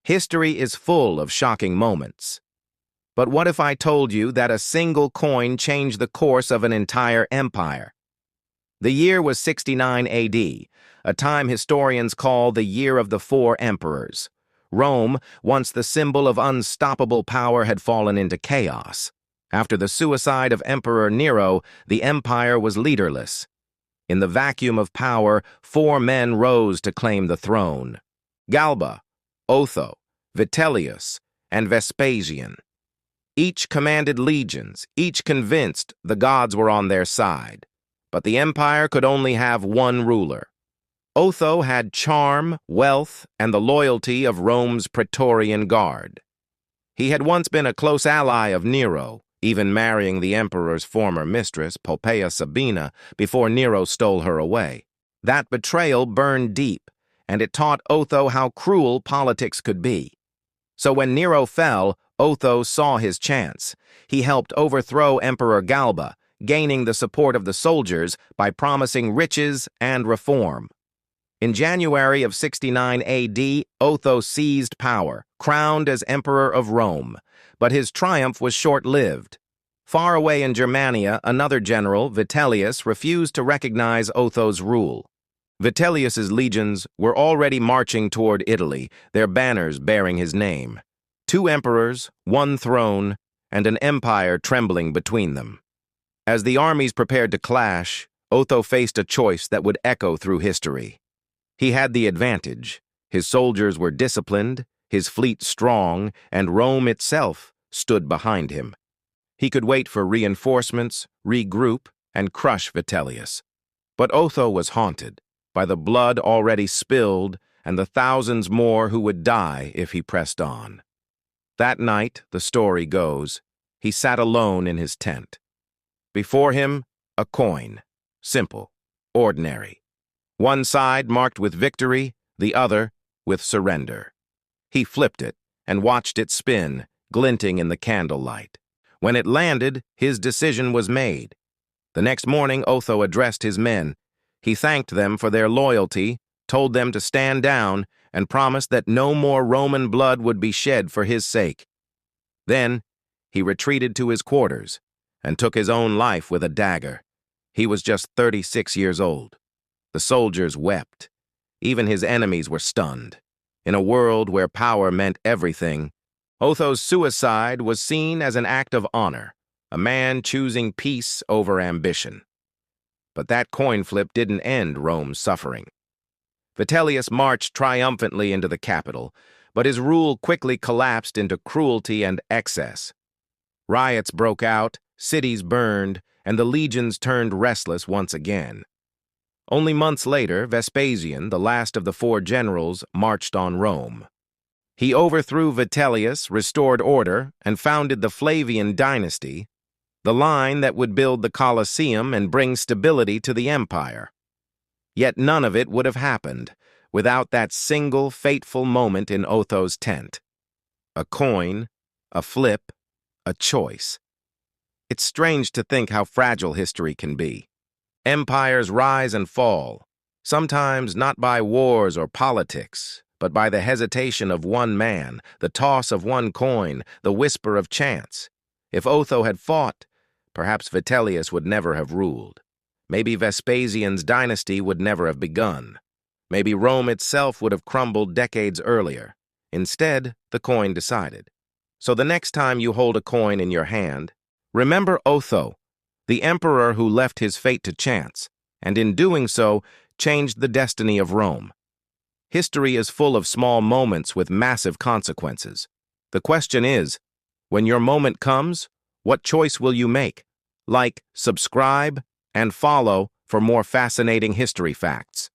History is full of shocking moments. But what if I told you that a single coin changed the course of an entire empire? The year was 69 AD, a time historians call the Year of the Four Emperors. Rome, once the symbol of unstoppable power, had fallen into chaos. After the suicide of Emperor Nero, the empire was leaderless. In the vacuum of power, four men rose to claim the throne: Galba, Otho, Vitellius, and Vespasian. Each commanded legions, each convinced the gods were on their side. But the empire could only have one ruler. Otho had charm, wealth, and the loyalty of Rome's Praetorian Guard. He had once been a close ally of Nero, even marrying the emperor's former mistress, Poppaea Sabina, before Nero stole her away. That betrayal burned deep, and it taught Otho how cruel politics could be. So when Nero fell, Otho saw his chance. He helped overthrow Emperor Galba, gaining the support of the soldiers by promising riches and reform. In January of 69 AD, Otho seized power, crowned as Emperor of Rome. But his triumph was short-lived. Far away in Germania, another general, Vitellius, refused to recognize Otho's rule. Vitellius's legions were already marching toward Italy, their banners bearing his name. Two emperors, one throne, and an empire trembling between them. As the armies prepared to clash, Otho faced a choice that would echo through history. He had the advantage. His soldiers were disciplined, his fleet strong, and Rome itself stood behind him. He could wait for reinforcements, regroup, and crush Vitellius. But Otho was haunted by the blood already spilled and the thousands more who would die if he pressed on. That night, the story goes, he sat alone in his tent. Before him, a coin, simple, ordinary. One side marked with victory, the other with surrender. He flipped it and watched it spin, glinting in the candlelight. When it landed, his decision was made. The next morning, Otho addressed his men. He thanked them for their loyalty, told them to stand down, and promised that no more Roman blood would be shed for his sake. Then, he retreated to his quarters and took his own life with a dagger. He was just 36 years old. The soldiers wept. Even his enemies were stunned. In a world where power meant everything, Otho's suicide was seen as an act of honor, a man choosing peace over ambition. But that coin flip didn't end Rome's suffering. Vitellius marched triumphantly into the capital, but his rule quickly collapsed into cruelty and excess. Riots broke out, cities burned, and the legions turned restless once again. Only months later, Vespasian, the last of the four generals, marched on Rome. He overthrew Vitellius, restored order, and founded the Flavian dynasty, the line that would build the Colosseum and bring stability to the empire. Yet none of it would have happened without that single fateful moment in Otho's tent. A coin, a flip, a choice. It's strange to think how fragile history can be. Empires rise and fall, sometimes not by wars or politics, but by the hesitation of one man, the toss of one coin, the whisper of chance. If Otho had fought, perhaps Vitellius would never have ruled. Maybe Vespasian's dynasty would never have begun. Maybe Rome itself would have crumbled decades earlier. Instead, the coin decided. So the next time you hold a coin in your hand, remember Otho, the emperor who left his fate to chance, and in doing so, changed the destiny of Rome. History is full of small moments with massive consequences. The question is, when your moment comes, what choice will you make? Like, subscribe, and follow for more fascinating history facts.